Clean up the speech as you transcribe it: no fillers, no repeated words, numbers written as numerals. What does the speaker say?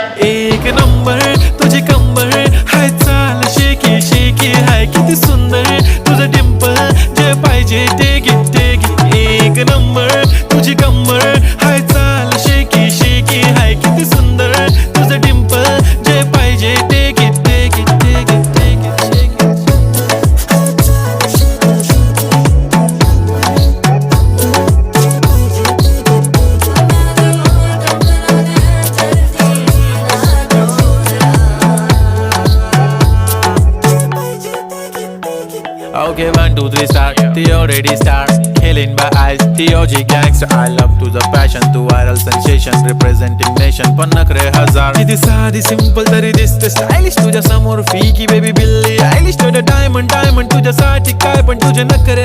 एक नंबर तुझी कंबर हाय, चाल शेकी शेकी हाय, किती सुंदर तुझं डिंपल, जे पाहिजे ते घे. एक नंबर तुझी कंबर हाय, चाल शेकी शेकी हाय, किती सुंदर तुझं डिंपल, जे पाहिजे ते घे. Okay, 1, 2, 3 start. The already start. Killing by eyes. The OG gangster. I love to the passion, to viral sensation, representing nation. Banakar हजार. किती साधी simple तरी दिसते stylish तुझ्या समोर. फीकी baby बिल्ली. Stylish to the diamond तुझ्यासाठी काय पण तुझे नखरे